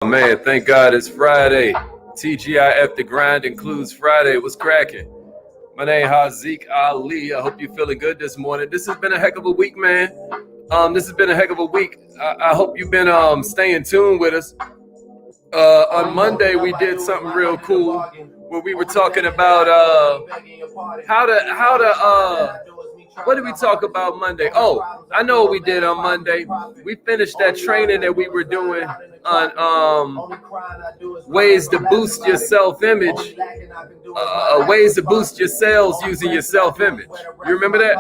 Man, thank God it's Friday. TGIF The Grind includes Friday. What's cracking? My name is Haziq Ali. I hope you're feeling good this morning. This has been a heck of a week, man. This has been a heck of a week. I hope you've been staying tuned with us. On Monday, we did something real cool where we were talking about what did we talk about Monday? Oh, I know what we did on Monday. We finished that training that we were doing on ways to boost your self-image, ways to boost your sales using your self-image. You remember that?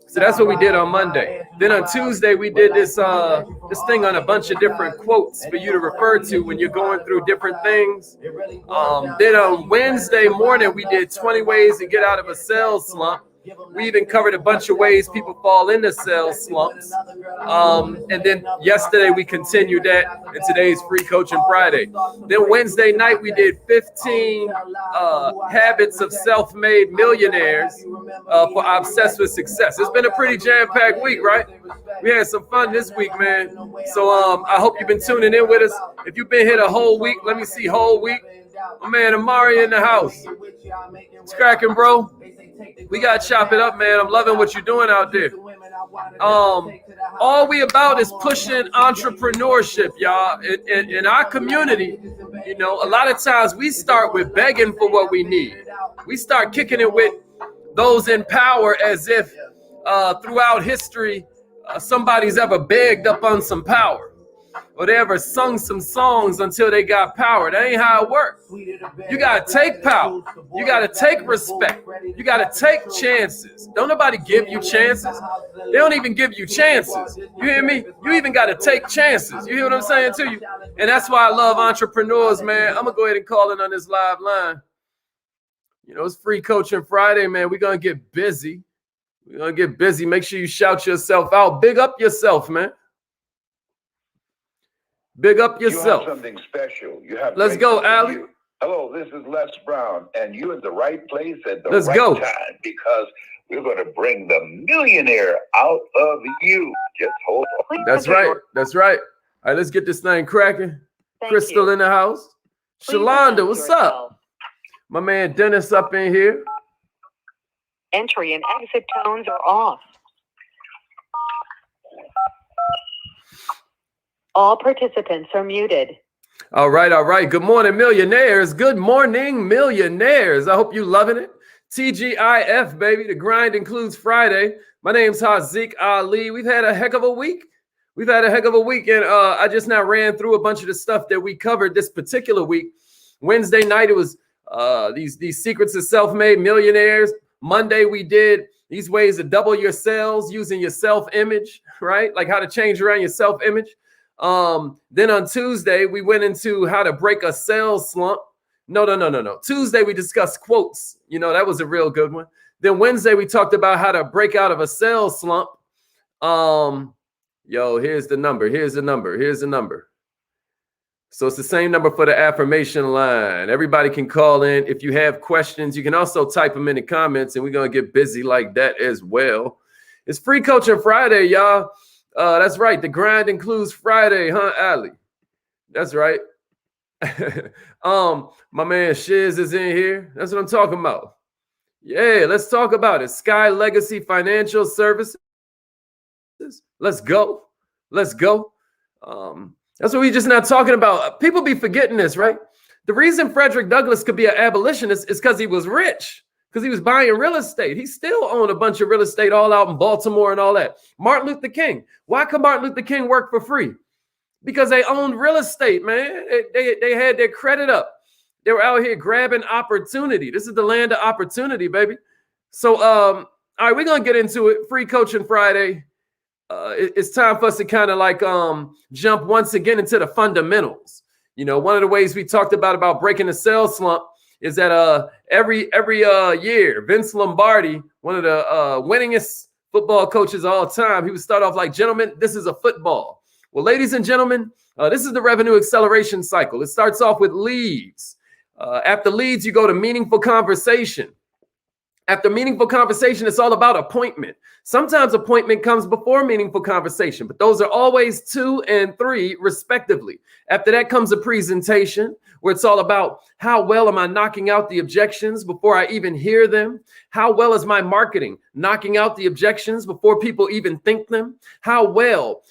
So that's what we did on Monday. Then on Tuesday, we did this thing on a bunch of different quotes for you to refer to when you're going through different things. Then on Wednesday morning, we did 20 ways to get out of a sales slump. We even covered a bunch of ways people fall into sales slumps. And then yesterday we continued that, and today's Free Coaching Friday. Then Wednesday night we did 15 habits of self-made millionaires for Obsessed with Success. It's been a pretty jam-packed week, right? We had some fun this week, man. So I hope you've been tuning in with us. If you've been here the whole week, let me see whole week. My man Amari in the house. It's cracking, bro. We got to chop it up, man. I'm loving what you're doing out there. All we about is pushing entrepreneurship, y'all. In our community, you know, a lot of times we start with begging for what we need. We start kicking it with those in power as if throughout history, somebody's ever begged up on some power. Or they ever sung some songs until they got power. That ain't how it works. You got to take power. You got to take respect. You got to take chances. Don't nobody give you chances. They don't even give you chances. You hear me? You even got to take chances. You hear what I'm saying to you? And that's why I love entrepreneurs, man. I'm going to go ahead and call it on this live line. You know, it's Free Coaching Friday, man. We're going to get busy. We're going to get busy. Make sure you shout yourself out. Big up yourself, man. Big up yourself. You have something special. You have. Let's go, Ali. Hello, this is Les Brown, and you're in the right place at the Let's right go. time because we're going to bring the millionaire out of you. Just hold on. That's right. That's right. All right, let's get this thing cracking. Crystal in the house. Shalonda, what's up? My man Dennis up in here. Entry and exit tones are off. All participants are muted. All right, all right. Good morning, millionaires. Good morning, millionaires. I hope you loving it. TGIF, baby. The grind includes Friday. My name's Haziq Ali. We've had a heck of a week. And I just now ran through a bunch of the stuff that we covered this particular week. Wednesday night, it was these secrets of self-made millionaires. Monday, we did these ways to double your sales using your self-image, right? Like how to change around your self-image. Then on Tuesday, we went into how to break a sales slump. No. Tuesday, we discussed quotes. You know, that was a real good one. Then Wednesday, we talked about how to break out of a sales slump. Here's the number. So it's the same number for the affirmation line. Everybody can call in. If you have questions, you can also type them in the comments, and we're going to get busy like that as well. It's Free Coaching Friday, y'all. That's right. The grind includes Friday, huh, Ali? That's right. My man Shiz is in here. That's what I'm talking about. Yeah, let's talk about it. Sky Legacy Financial Services. Let's go. That's what we just not talking about. People be forgetting this, right? The reason Frederick Douglass could be an abolitionist is because he was rich. Because he was buying real estate. He still owned a bunch of real estate all out in Baltimore and all that. Martin Luther King. Why could Martin Luther King work for free? Because they owned real estate, man. They had their credit up. They were out here grabbing opportunity. This is the land of opportunity, baby. So, all right, we're going to get into it. Free Coaching Friday. It's time for us to kind of like jump once again into the fundamentals. You know, one of the ways we talked about breaking the sales slump is that every year, Vince Lombardi, one of the winningest football coaches of all time, he would start off like, gentlemen, this is a football. Well, ladies and gentlemen, this is the revenue acceleration cycle. It starts off with leads. After leads, you go to meaningful conversation. After meaningful conversation, it's all about appointment. Sometimes appointment comes before meaningful conversation, but those are always 2 and 3 respectively. After that comes a presentation where it's all about how well am I knocking out the objections before I even hear them? How well is my marketing knocking out the objections before people even think them? How well,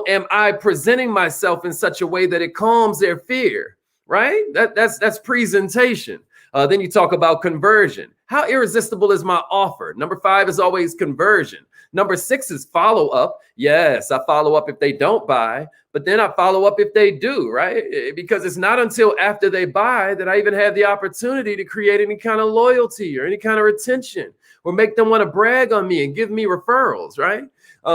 am I presenting myself in such a way that it calms their fear, right? That's presentation. Then you talk about conversion. How irresistible is my offer? Number 5 is always conversion. Number 6 is follow up. Yes, I follow up if they don't buy, but then I follow up if they do, right? Because it's not until after they buy that I even have the opportunity to create any kind of loyalty or any kind of retention or make them want to brag on me and give me referrals, right?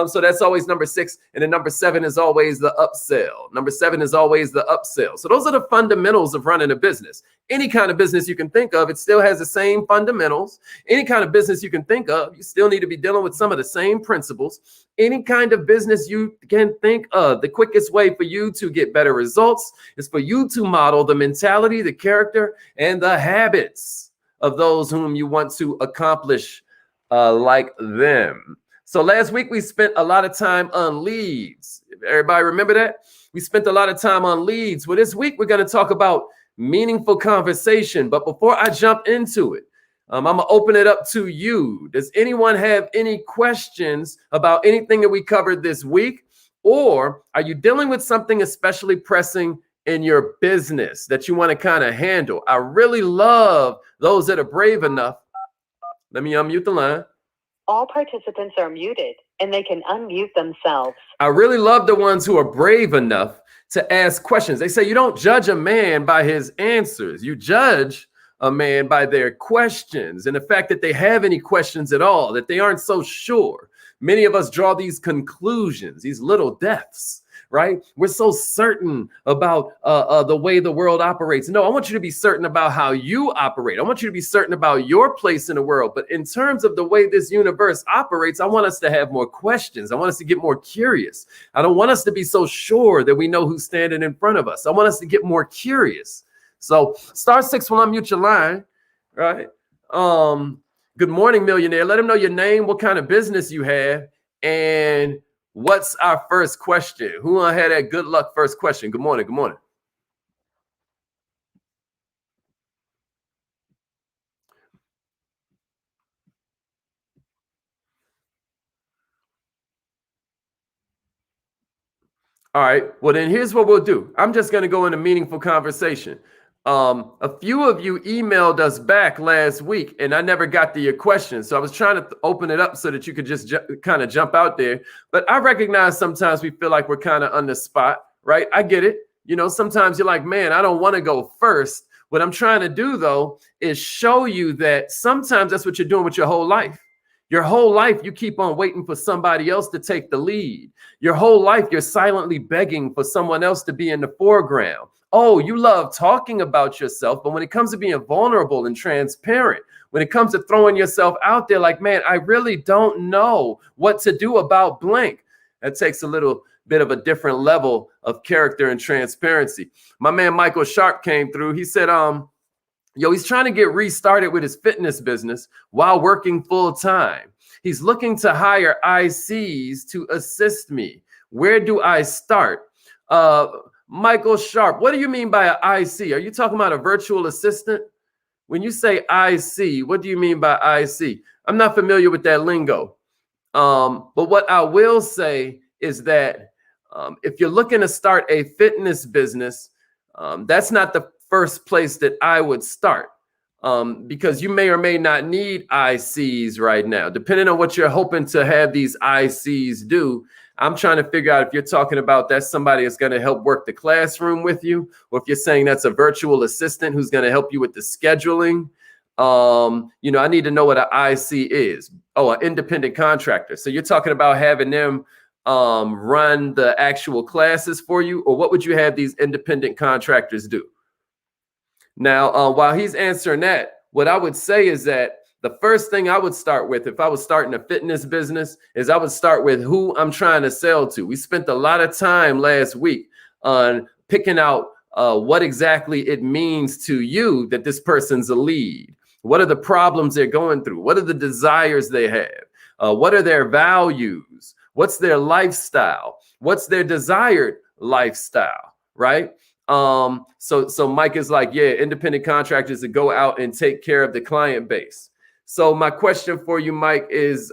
So that's always number 6. And then number 7 is always the upsell. Number 7 is always the upsell. So those are the fundamentals of running a business. Any kind of business you can think of, it still has the same fundamentals. Any kind of business you can think of, you still need to be dealing with some of the same principles. Any kind of business you can think of, the quickest way for you to get better results is for you to model the mentality, the character, and the habits of those whom you want to accomplish like them. So last week we spent a lot of time on leads. Everybody remember that? We spent a lot of time on leads. Well, this week we're going to talk about meaningful conversation. But before I jump into it, I'm going to open it up to you. Does anyone have any questions about anything that we covered this week? Or are you dealing with something especially pressing in your business that you want to kind of handle? I really love those that are brave enough. Let me unmute the line. All participants are muted and they can unmute themselves. I really love the ones who are brave enough to ask questions. They say you don't judge a man by his answers. You judge a man by their questions and the fact that they have any questions at all, that they aren't so sure. Many of us draw these conclusions, these little deaths, right? We're so certain about the way the world operates. No, I want you to be certain about how you operate. I want you to be certain about your place in the world. But in terms of the way this universe operates, I want us to have more questions. I want us to get more curious. I don't want us to be so sure that we know who's standing in front of us. I want us to get more curious. So *6 will unmute your line, right? Good morning, millionaire. Let them know your name, what kind of business you have, and what's our first question? Who had that good luck first question? Good morning. Good morning. All right. Well, then here's what we'll do. I'm just going to go into meaningful conversation. A few of you emailed us back last week and I never got to your question. So I was trying to open it up so that you could just kind of jump out there. But I recognize sometimes we feel like we're kind of on the spot, right? I get it. Sometimes you're like, man, I don't want to go first. What I'm trying to do, though, is show you that sometimes that's what you're doing with your whole life. Your whole life, you keep on waiting for somebody else to take the lead. Your whole life, you're silently begging for someone else to be in the foreground. Oh, you love talking about yourself, but when it comes to being vulnerable and transparent, when it comes to throwing yourself out there like, man, I really don't know what to do about blank, that takes a little bit of a different level of character and transparency. My man, Michael Sharp, came through. He said, he's trying to get restarted with his fitness business while working full time. He's looking to hire ICs to assist me. Where do I start? Michael Sharp, what do you mean by an IC? Are you talking about a virtual assistant? When you say IC, what do you mean by IC? I'm not familiar with that lingo. But what I will say is that if you're looking to start a fitness business, that's not the first place that I would start, because you may or may not need ICs right now, depending on what you're hoping to have these ICs do. I'm trying to figure out if you're talking about that's somebody that's going to help work the classroom with you, or if you're saying that's a virtual assistant who's going to help you with the scheduling. I need to know what an IC is. Oh, an independent contractor. So you're talking about having them run the actual classes for you, or what would you have these independent contractors do? Now, while he's answering that, what I would say is that the first thing I would start with if I was starting a fitness business is I would start with who I'm trying to sell to. We spent a lot of time last week on picking out what exactly it means to you that this person's a lead. What are the problems they're going through? What are the desires they have? What are their values? What's their lifestyle? What's their desired lifestyle, right? So Mike is like, yeah, independent contractors that go out and take care of the client base. So my question for you, Mike, is,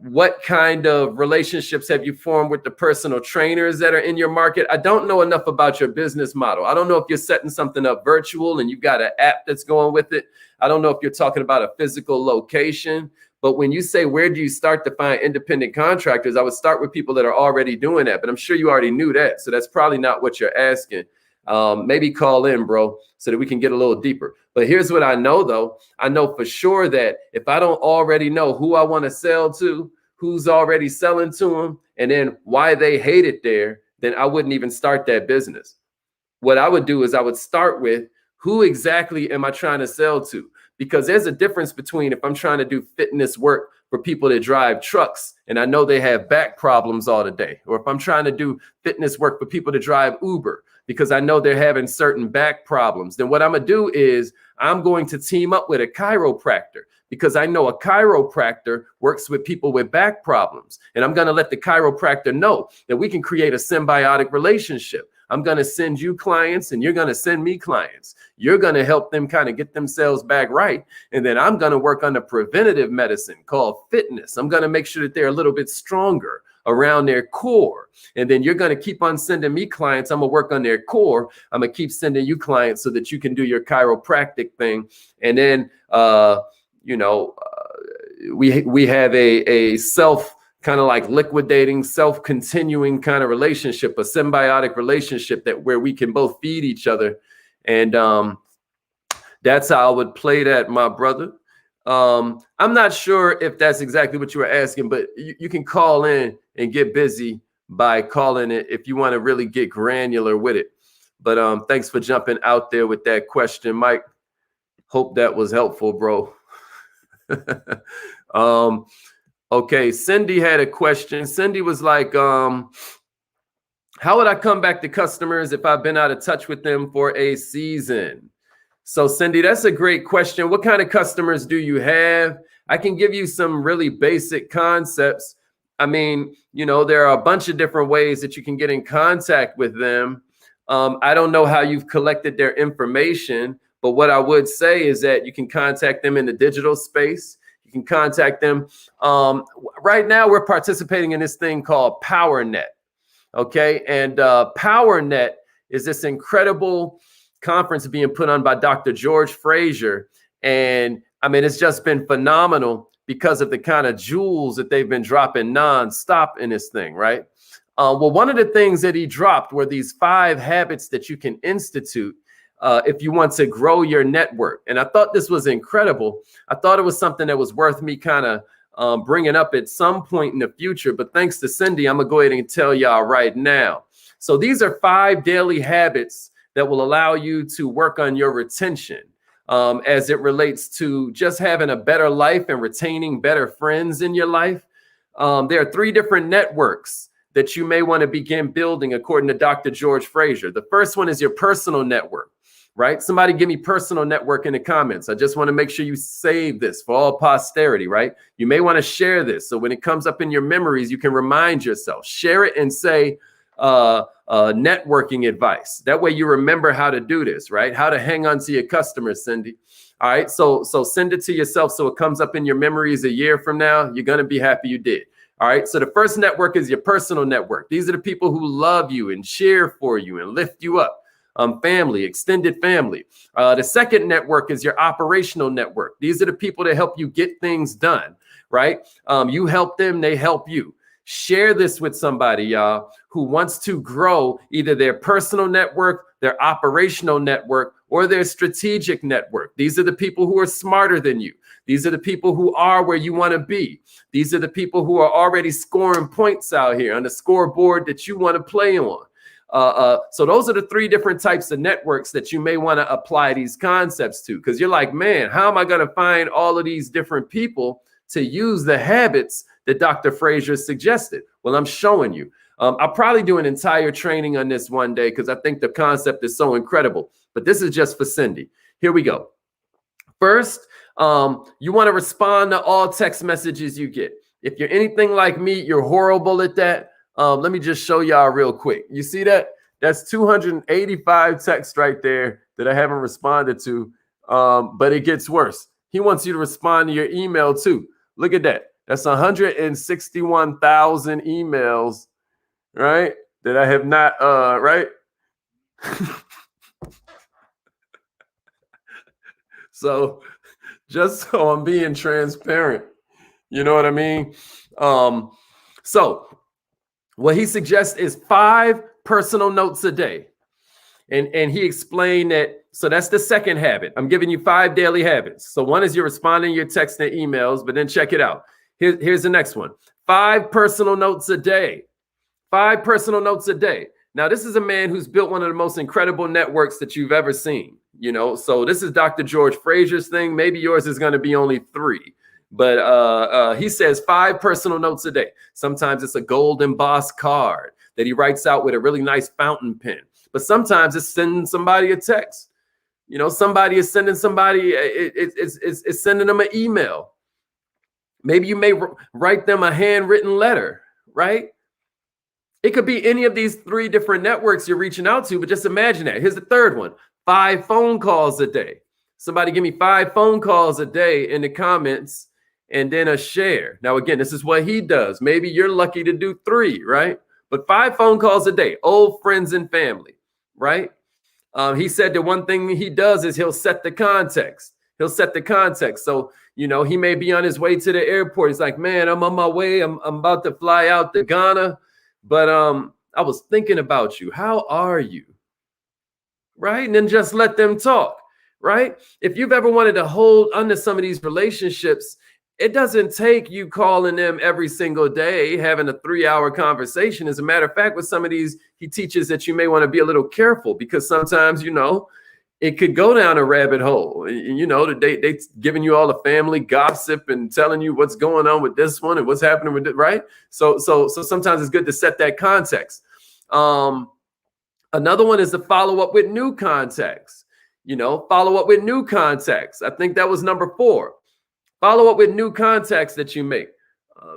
what kind of relationships have you formed with the personal trainers that are in your market? I don't know enough about your business model. I don't know if you're setting something up virtual and you've got an app that's going with it. I don't know if you're talking about a physical location. But when you say, where do you start to find independent contractors? I would start with people that are already doing that. But I'm sure you already knew that. So that's probably not what you're asking. Maybe call in, bro, so that we can get a little deeper. But here's what I know, though. I know for sure that if I don't already know who I want to sell to, who's already selling to them, and then why they hate it there, then I wouldn't even start that business. What I would do is I would start with, who exactly am I trying to sell to? Because there's a difference between if I'm trying to do fitness work for people that drive trucks and I know they have back problems all the day, or if I'm trying to do fitness work for people that drive Uber because I know they're having certain back problems, then what I'm gonna do is I'm going to team up with a chiropractor, because I know a chiropractor works with people with back problems. And I'm going to let the chiropractor know that we can create a symbiotic relationship. I'm going to send you clients and you're going to send me clients. You're going to help them kind of get themselves back right. And then I'm going to work on the preventative medicine called fitness. I'm going to make sure that they're a little bit stronger around their core. And then you're going to keep on sending me clients. I'm going to work on their core. I'm going to keep sending you clients so that you can do your chiropractic thing. And then, we have a self kind of like liquidating, self-continuing kind of relationship, a symbiotic relationship that where we can both feed each other. And that's how I would play that, my brother. I'm not sure if that's exactly what you were asking, but you can call in and get busy by calling it if you want to really get granular with it. But thanks for jumping out there with that question, Mike. Hope that was helpful, bro. Okay, Cindy had a question. Cindy was like, how would I come back to customers if I've been out of touch with them for a season? So Cindy, that's a great question. What kind of customers do you have? I can give you some really basic concepts. I mean, there are a bunch of different ways that you can get in contact with them. I don't know how you've collected their information, but what I would say is that you can contact them in the digital space. You can contact them. Right now, we're participating in this thing called PowerNet. Okay. And PowerNet is this incredible conference being put on by Dr. George Fraser. And I mean, it's just been phenomenal because of the kind of jewels that they've been dropping nonstop in this thing, right? Well, one of the things that he dropped were these 5 habits that you can institute if you want to grow your network. And I thought this was incredible. I thought it was something that was worth me kind of bringing up at some point in the future. But thanks to Cindy, I'm going to go ahead and tell y'all right now. So these are 5 daily habits that will allow you to work on your retention as it relates to just having a better life and retaining better friends in your life. There are 3 different networks that you may want to begin building according to Dr. George Fraser. The first one is your personal network, right? Somebody give me personal network in the comments. I just want to make sure you save this for all posterity, right? You may want to share this. So when it comes up in your memories, you can remind yourself, share it and say networking advice. That way you remember how to do this, right? How to hang on to your customers, Cindy. All right. So send it to yourself so it comes up in your memories a year from now. You're going to be happy you did. All right. So the first network is your personal network. These are the people who love you and cheer for you and lift you up. Family, extended family. The second network is your operational network. These are the people that help you get things done, right? You help them, they help you. Share this with somebody, y'all, who wants to grow either their personal network, their operational network, or their strategic network. These are the people who are smarter than you. These are the people who are where you want to be. These are the people who are already scoring points out here on the scoreboard that you want to play on. So those are the 3 different types of networks that you may want to apply these concepts to, because you're like, man, how am I going to find all of these different people to use the habits that Dr. Fraser suggested? Well, I'm showing you. I'll probably do an entire training on this one day because I think the concept is so incredible. But this is just for Cindy. Here we go. First, you want to respond to all text messages you get. If you're anything like me, you're horrible at that. Let me just show y'all real quick. You see that? That's 285 texts right there that I haven't responded to. But it gets worse. He wants you to respond to your email too. Look at that. That's 161,000 emails, right? That I have not, right? So just so I'm being transparent, you know what I mean? So what he suggests is 5 personal notes a day. And he explained that, so that's the second habit. I'm giving you 5 daily habits. So one is you're responding to your texts and emails, but then check it out. Here's the next one. 5 personal notes a day. 5 personal notes a day. Now, this is a man who's built one of the most incredible networks that you've ever seen. You know, so this is Dr. George Frazier's thing. Maybe yours is going to be only 3. But he says 5 personal notes a day. Sometimes it's a gold embossed card that he writes out with a really nice fountain pen. But sometimes it's sending somebody a text. You know, somebody is sending somebody, it's sending them an email. Maybe you may write them a handwritten letter, right? It could be any of these 3 different networks you're reaching out to, but just imagine that. Here's the third one. 5 phone calls a day. Somebody give me 5 phone calls a day in the comments and then a share. Now, again, this is what he does. Maybe you're lucky to do 3, right? But 5 phone calls a day, old friends and family, right? He said that one thing he does is he'll set the context. He'll set the context. So, you know, he may be on his way to the airport. He's like, man, I'm on my way. I'm about to fly out to Ghana. But I was thinking about you. How are you? Right? And then just let them talk, right? If you've ever wanted to hold onto some of these relationships, it doesn't take you calling them every single day, having a 3-hour conversation. As a matter of fact, with some of these, he teaches that you may want to be a little careful because sometimes, you know, it could go down a rabbit hole. You know, they giving you all the family gossip and telling you what's going on with this one and what's happening with it, right? So sometimes it's good to set that context. Another one is to follow up with new contacts. You know, follow up with new contacts. I think that was number 4. Follow up with new contacts that you make.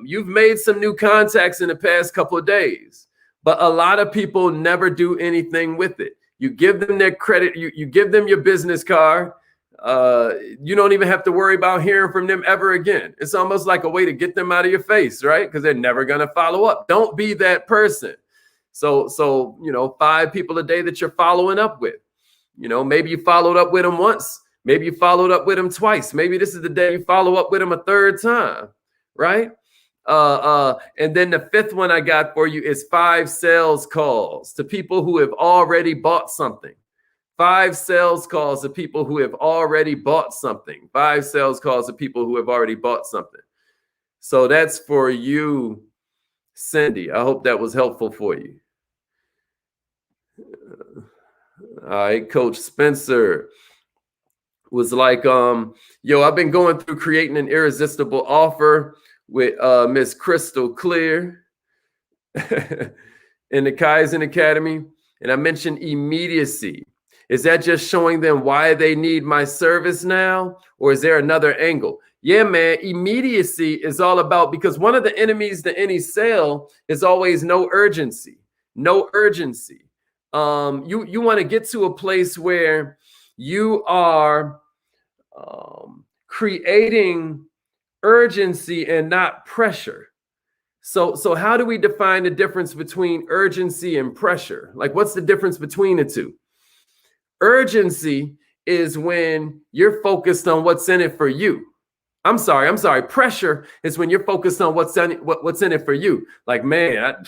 You've made some new contacts in the past couple of days, but a lot of people never do anything with it. You give them their credit. You give them your business card. You don't even have to worry about hearing from them ever again. It's almost like a way to get them out of your face, right? Because they're never going to follow up. Don't be that person. So, you know, 5 people a day that you're following up with. You know, maybe you followed up with them once. Maybe you followed up with them twice. Maybe this is the day you follow up with them a 3rd time, right? And then the 5th one I got for you is 5 sales calls to people who have already bought something. 5 sales calls to people who have already bought something. 5 sales calls to people who have already bought something. So that's for you, Cindy. I hope that was helpful for you. All right, Coach Spencer was like, yo, I've been going through creating an irresistible offer with Miss Crystal Clear in the Kaizen Academy. And I mentioned immediacy. Is that just showing them why they need my service now? Or is there another angle? Yeah, man, immediacy is all about, because one of the enemies to any sale is always no urgency. No urgency. You want to get to a place where you are creating urgency and not pressure. So how do we define the difference between urgency and pressure? Like, what's the difference between the two? Urgency is when you're focused on what's in it for you. I'm sorry. Pressure is when you're focused on what's in it for you. Like, man,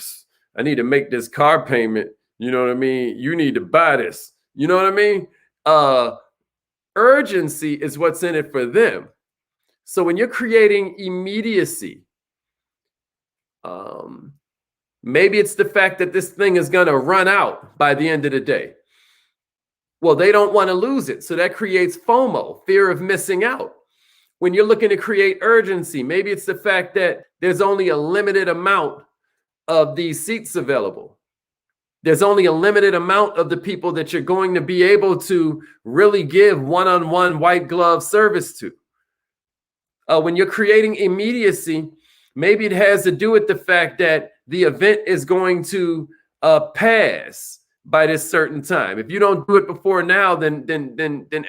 I need to make this car payment. You know what I mean? You need to buy this. You know what I mean? Urgency is what's in it for them. So when you're creating immediacy, maybe it's the fact that this thing is going to run out by the end of the day. Well, they don't want to lose it. So that creates FOMO, fear of missing out. When you're looking to create urgency, maybe it's the fact that there's only a limited amount of these seats available. There's only a limited amount of the people that you're going to be able to really give one-on-one white glove service to. When you're creating immediacy, maybe it has to do with the fact that the event is going to pass by this certain time. If you don't do it before now, then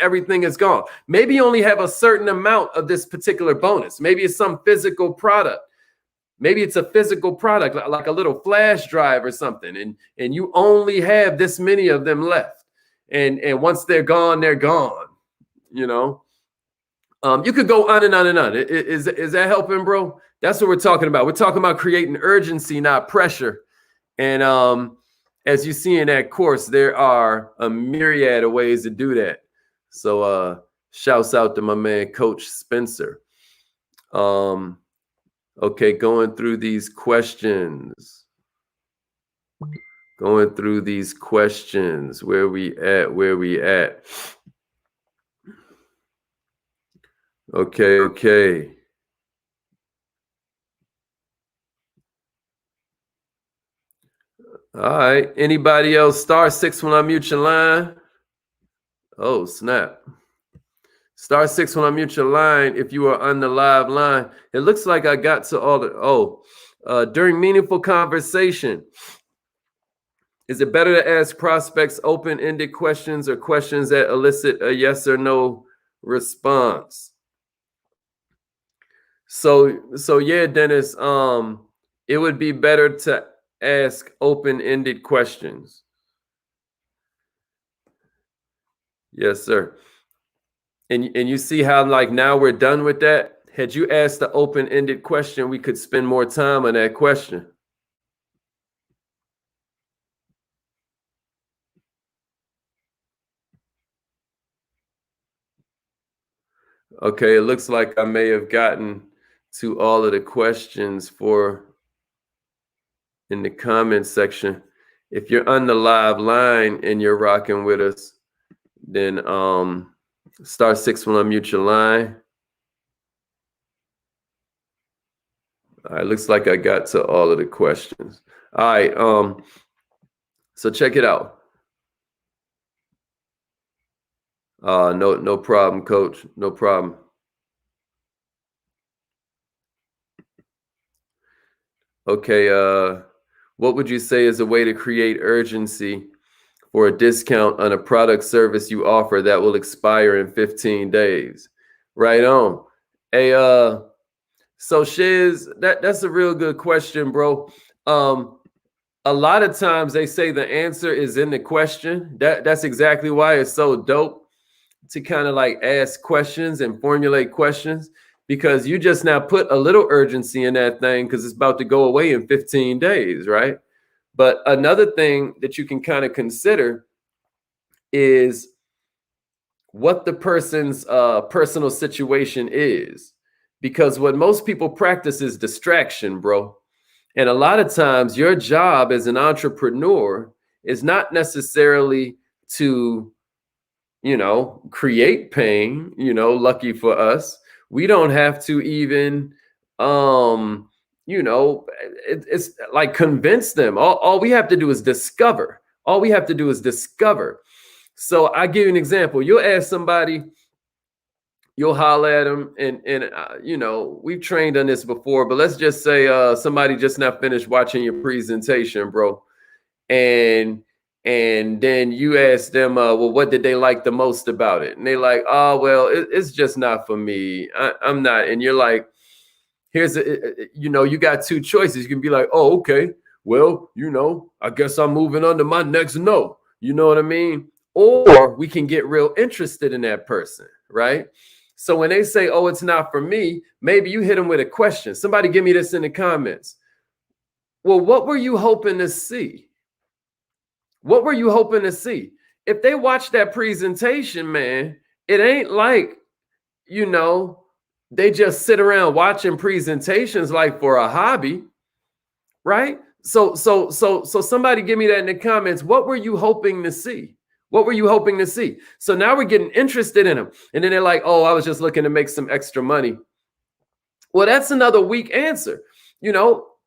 everything is gone. Maybe you only have a certain amount of this particular bonus. Maybe it's some physical product. Maybe it's a physical product, like a little flash drive or something, and you only have this many of them left. And once they're gone, they're gone. You know, you could go on and on and on. Is that helping, bro? That's what we're talking about. We're talking about creating urgency, not pressure. And as you see in that course, there are a myriad of ways to do that. So shouts out to my man, Coach Spencer. Okay, going through these questions. Where we at? Okay. All right. Anybody else? *6 when I mute your line. Oh, snap. *6 when I mute your line if you are on the live line. It looks like I got to all the during meaningful conversation. Is it better to ask prospects open-ended questions or questions that elicit a yes or no response? So yeah, Dennis, it would be better to ask open-ended questions. Yes, sir. And you see how like now we're done with that? Had you asked the open-ended question, we could spend more time on that question. Okay, it looks like I may have gotten to all of the questions in the comment section. If you're on the live line and you're rocking with us, then *6 when I mute your line. All right, looks like I got to all of the questions. All right, so check it out. No problem, Coach. No problem. Okay, what would you say is a way to create urgency for a discount on a product service you offer that will expire in 15 days? Right on. Hey, so Shiz, that's a real good question, bro. A lot of times they say the answer is in the question. That's exactly why it's so dope to kind of like ask questions and formulate questions, because you just now put a little urgency in that thing because it's about to go away in 15 days, right? But another thing that you can kind of consider is what the person's personal situation is, because what most people practice is distraction, bro. And a lot of times your job as an entrepreneur is not necessarily to, create pain. Lucky for us, we don't have to even, it's like convince them. All we have to do is discover. So I give you an example. You'll ask somebody, you'll holler at them, and we've trained on this before, but let's just say somebody just not finished watching your presentation, bro. And then you ask them, well, what did they like the most about it? And they like, oh, well, it's just not for me. I'm not. And you're like, you got two choices. You can be like, oh, okay, well, I guess I'm moving on to my next no. You know what I mean? Or we can get real interested in that person, right? So when they say, oh, it's not for me, maybe you hit them with a question. Somebody give me this in the comments. Well, what were you hoping to see? If they watch that presentation, man, it ain't like, they just sit around watching presentations like for a hobby, right? So somebody give me that in the comments. What were you hoping to see? So now we're getting interested in them. And then they're like, oh, I was just looking to make some extra money. Well, that's another weak answer.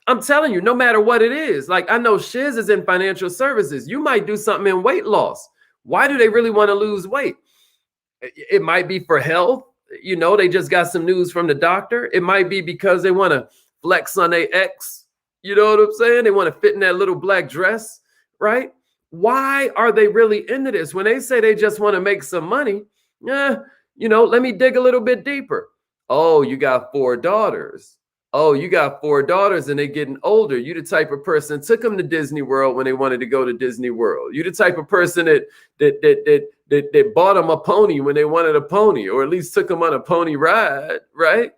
I'm telling you, no matter what it is. Like, I know Shiz is in financial services. You might do something in weight loss. Why do they really want to lose weight? It might be for health. You know, they just got some news from the doctor. It might be because they want to flex on their ex. You know what I'm saying? They want to fit in that little black dress, right? Why are they really into this? When they say they just want to make some money, you know, let me dig a little bit deeper. Oh, you got 4 daughters. Oh, you got 4 daughters and they're getting older. You the type of person took them to Disney World when they wanted to go to Disney World. You the type of person that bought them a pony when they wanted a pony, or at least took them on a pony ride, right?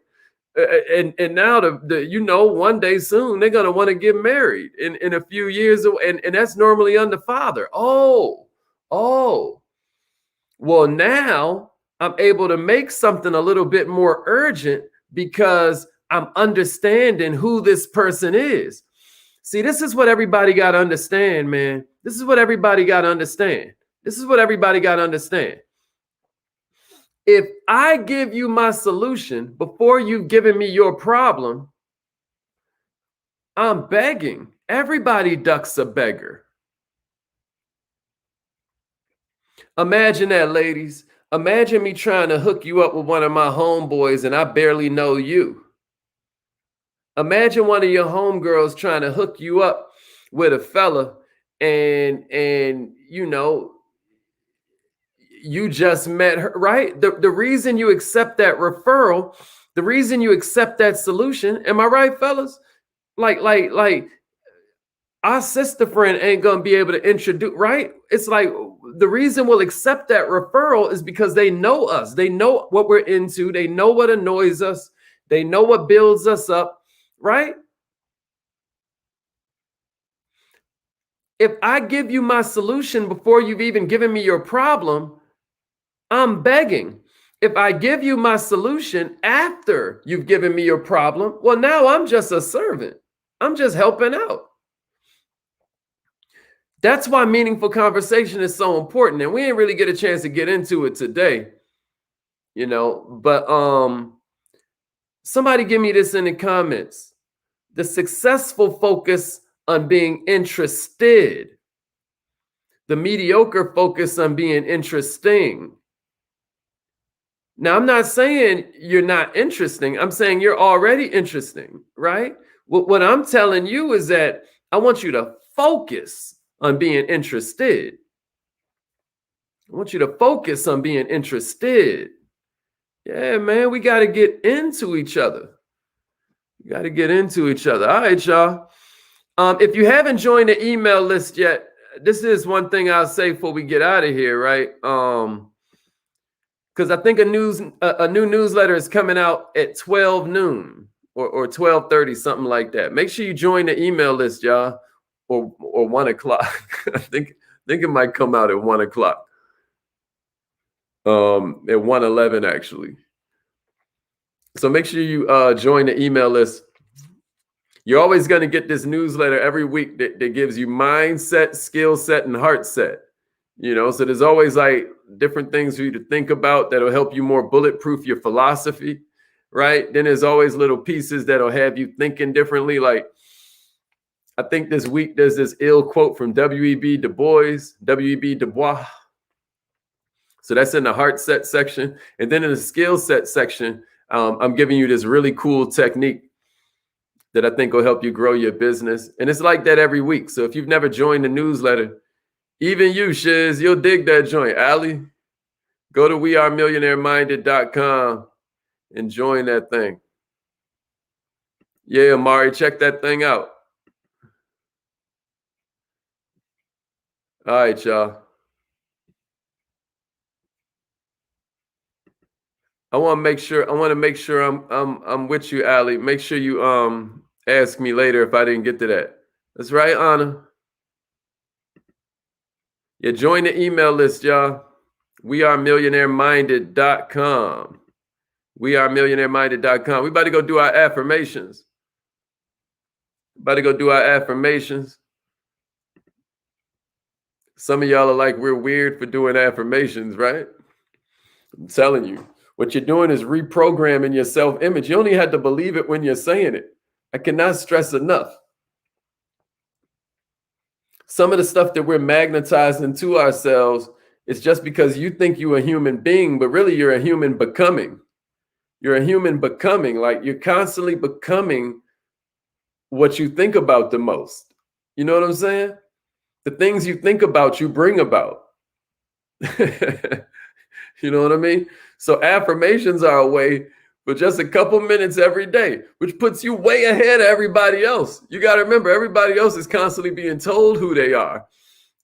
And now you know, one day soon they're gonna want to get married in a few years, and that's normally on the father. Oh, well, now I'm able to make something a little bit more urgent because I'm understanding who this person is. See, this is what everybody got to understand, man. This is what everybody got to understand. This is what everybody got to understand. If I give you my solution before you've given me your problem, I'm begging. Everybody ducks a beggar. Imagine that, ladies. Imagine me trying to hook you up with one of my homeboys and I barely know you. Imagine one of your homegirls trying to hook you up with a fella and you know, you just met her, right? The reason you accept that referral, the reason you accept that solution, am I right, fellas? Like our sister friend ain't gonna be able to introduce, right? It's like the reason we'll accept that referral is because they know us. They know what we're into. They know what annoys us. They know what builds us up, right? If I give you my solution before you've even given me your problem, I'm begging. If I give you my solution after you've given me your problem, well, now I'm just a servant. I'm just helping out. That's why meaningful conversation is so important. And we didn't really get a chance to get into it today, you know, but somebody give me this in the comments. The successful focus on being interested. The mediocre focus on being interesting. Now, I'm not saying you're not interesting. I'm saying you're already interesting, right? What I'm telling you is that I want you to focus on being interested. I want you to focus on being interested. Yeah, man, we got to get into each other. We got to get into each other. All right, y'all. If you haven't joined the email list yet, this is one thing I'll say before we get out of here, right? Because I think a new newsletter is coming out at 12 noon or 12:30, something like that. Make sure you join the email list, y'all, or 1 o'clock. I think it might come out at 1 o'clock. At 1:11 actually. So make sure you join the email list. You're always going to get this newsletter every week that gives you mindset, skill set, and heart set. You know, so there's always like different things for you to think about that'll help you more bulletproof your philosophy, right? Then there's always little pieces that'll have you thinking differently. Like, I think this week there's this ill quote from W.E.B. Du Bois. So that's in the heart set section. And then in the skill set section, I'm giving you this really cool technique that I think will help you grow your business. And it's like that every week. So if you've never joined the newsletter, even you, Shiz, you'll dig that joint. Ali, go to wearemillionaireminded.com and join that thing. Yeah, Amari, check that thing out. All right, y'all. I want to make sure I'm with you, Ali. Make sure you ask me later if I didn't get to that. That's right, Anna. Yeah, join the email list, y'all. wearemillionaireminded.com. wearemillionaireminded.com. We about to go do our affirmations. Some of y'all are like, we're weird for doing affirmations, right? I'm telling you, what you're doing is reprogramming your self-image. You only have to believe it when you're saying it. I cannot stress enough. Some of the stuff that we're magnetizing to ourselves is just because you think you're a human being, but really you're a human becoming. You're a human becoming, like you're constantly becoming what you think about the most. You know what I'm saying? The things you think about, you bring about. You know what I mean? So affirmations are a way for just a couple minutes every day, which puts you way ahead of everybody else. You got to remember, everybody else is constantly being told who they are.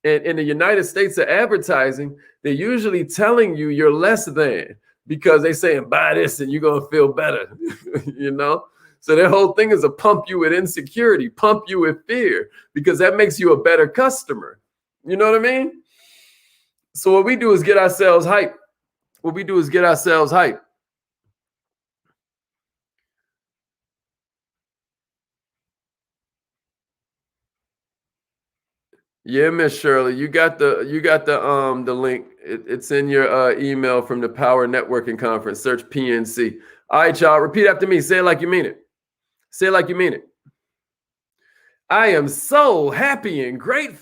And in the United States of advertising, they're usually telling you you're less than, because they saying buy this and you're going to feel better. You know? So their whole thing is to pump you with insecurity, pump you with fear, because that makes you a better customer. You know what I mean? So what we do is get ourselves hyped. What we do is get ourselves hyped. Yeah, Miss Shirley, you got the link. It's in your email from the Power Networking Conference. Search PNC. All right, y'all. Repeat after me. Say it like you mean it. Say it like you mean it. I am so happy and grateful.